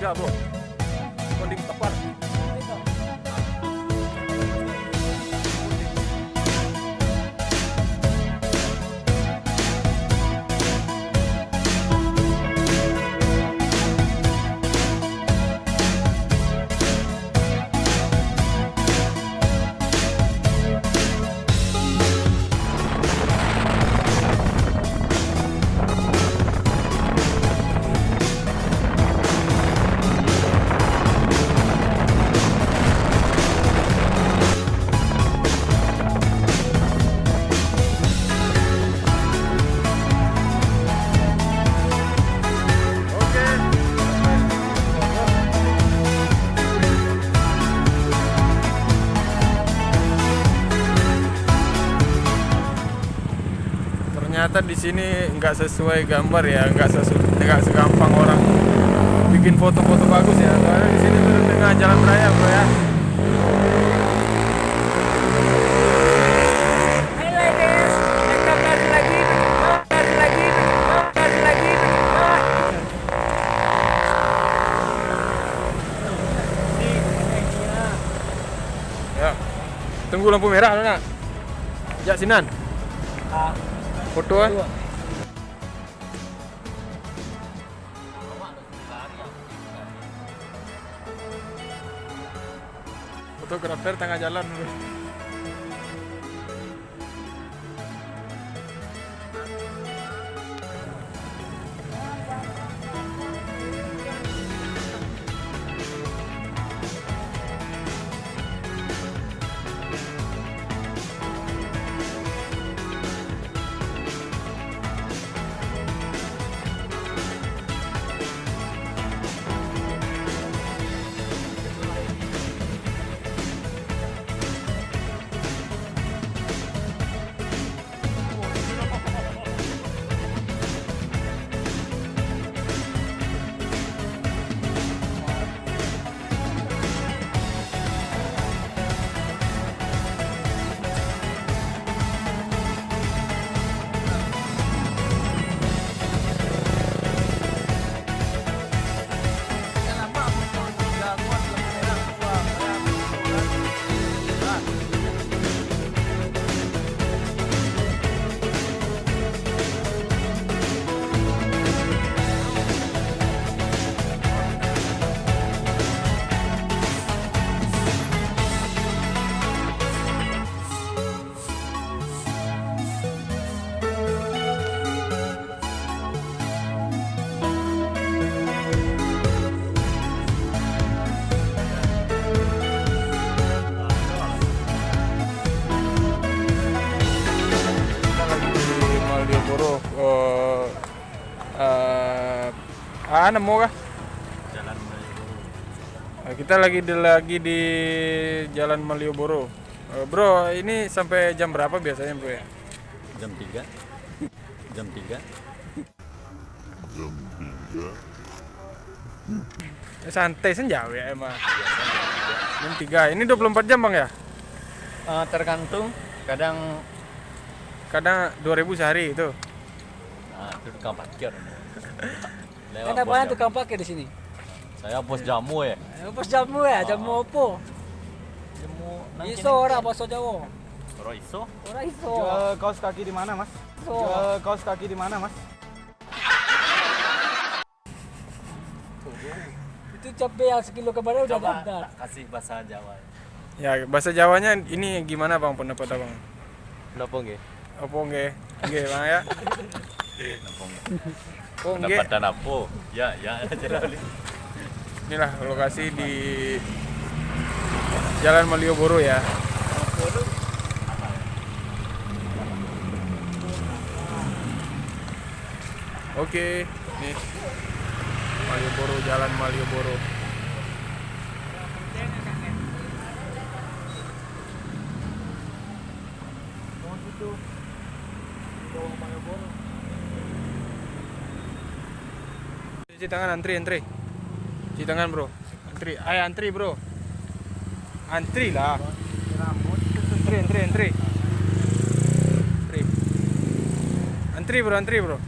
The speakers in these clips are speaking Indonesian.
tiga bro. Konding tepat. Ternyata di sini nggak sesuai gambar ya, nggak segampang orang bikin foto-foto bagus ya. Soalnya di sini tuh tengah jalan raya bro ya. Ya, tunggu lampu merah nak. Ya Sinan. Foto ah. Fotografer tengah jalan. Nemu kah? Jalan Malioboro. Kita lagi di Jalan Malioboro. Bro, ini sampai jam berapa biasanya bro ya? Jam 3. Jam 3. Santai senja ya emang. Jam 3. Ini 24 jam bang ya? Tergantung. Kadang 2000 sehari itu. itu tukang parkir. Kenapa tukang parkir di sini? Saya bos jamu ya. Bos jamu ya, jamu apa? Jamu Iso ora bahasa Jawa. Ora iso. Ora iso. Jual kaos kaki di mana, Mas? Jual kaos kaki di mana, Mas? Itu cabai yang sekilo kemarin udah Coba ada. tak kasih bahasa Jawa. Ya bahasa Jawanya ini gimana bang pendapat abang? Napa nggih? Apa nggih? Nggih bang ya. Napa nggih? Oh nggih. Pendapatan apa? Ya jadi. Inilah lokasi di Jalan Malioboro ya. Oke, nih Malioboro, Jalan Malioboro. Cuci tangan, antri. Cuci tangan bro, antri bro. Antri lah. Antri. Antri bro.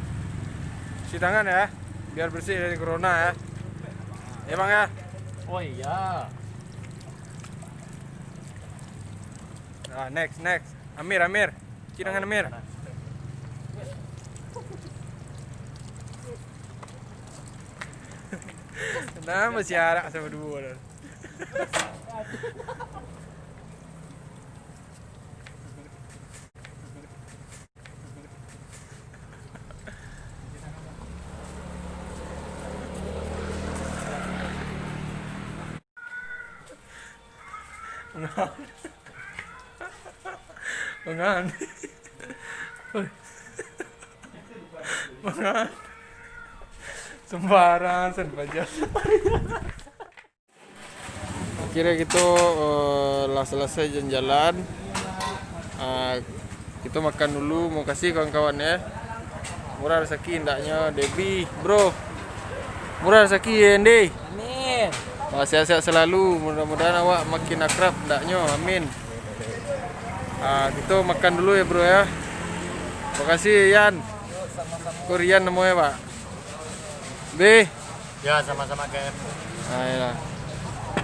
Cuci tangan ya, biar bersih dari corona ya. Ya Bang ya. Oh iya. Nah, next. Amir. Cidangan Amir. Nah, masih ada sama dua. Bengan. Bengan. Sembarangan senbaja. Akhirnya gitu lah selesai jalan-jalan. Kita makan dulu, mau kasih kawan-kawan ya. Murah rezeki ndaknya Debi, bro. Murah rezeki ya, Ende. Amin. Sehat-sehat selalu, mudah-mudahan awak makin akrab ndaknya, amin. Kita makan dulu ya bro ya. Makasih Yan. Korean namanya Pak. B. Ya sama-sama KM.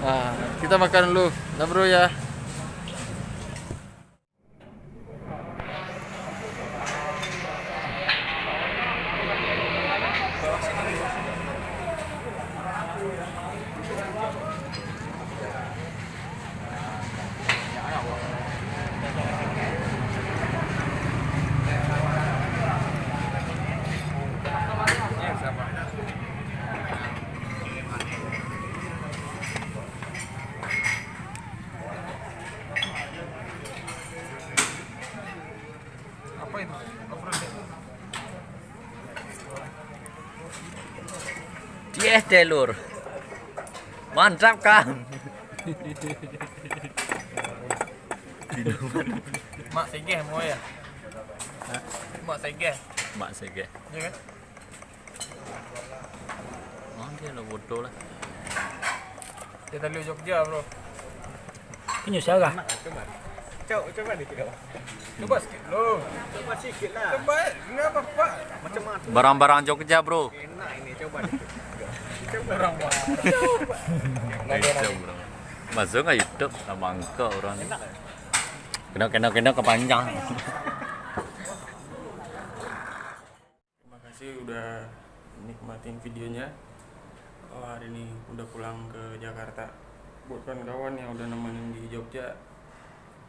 Nah, kita makan dulu. Nah bro ya. Apa itu? Yes, telur. Mantap kan? Mak segeh mau ya? Mak segeh, Mak sege. ya kan? Oh, dia lo bodoh lah. Kita lihat Jogja bro. Ini siapa? Coba dikit lah. Coba sikit lo. Coba sedikit lah. Coba, nggak apa-apa. Macam mana? Barang-barang Jogja, bro. Enak ini, coba dikit. Orang Bang. Itu, bro. Masuk nggak YouTube sama engkau orang. Kena kepanjang. Terima kasih udah nikmatin videonya. Hari ini udah pulang ke Jakarta. Buat kawan-kawan yang udah nemenin di Jogja,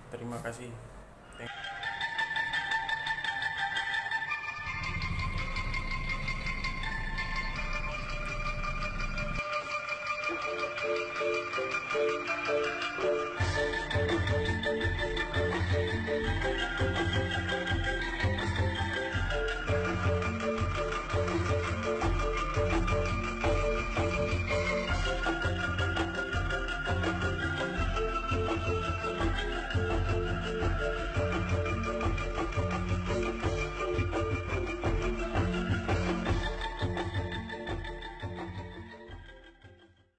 terima kasih. Thank you.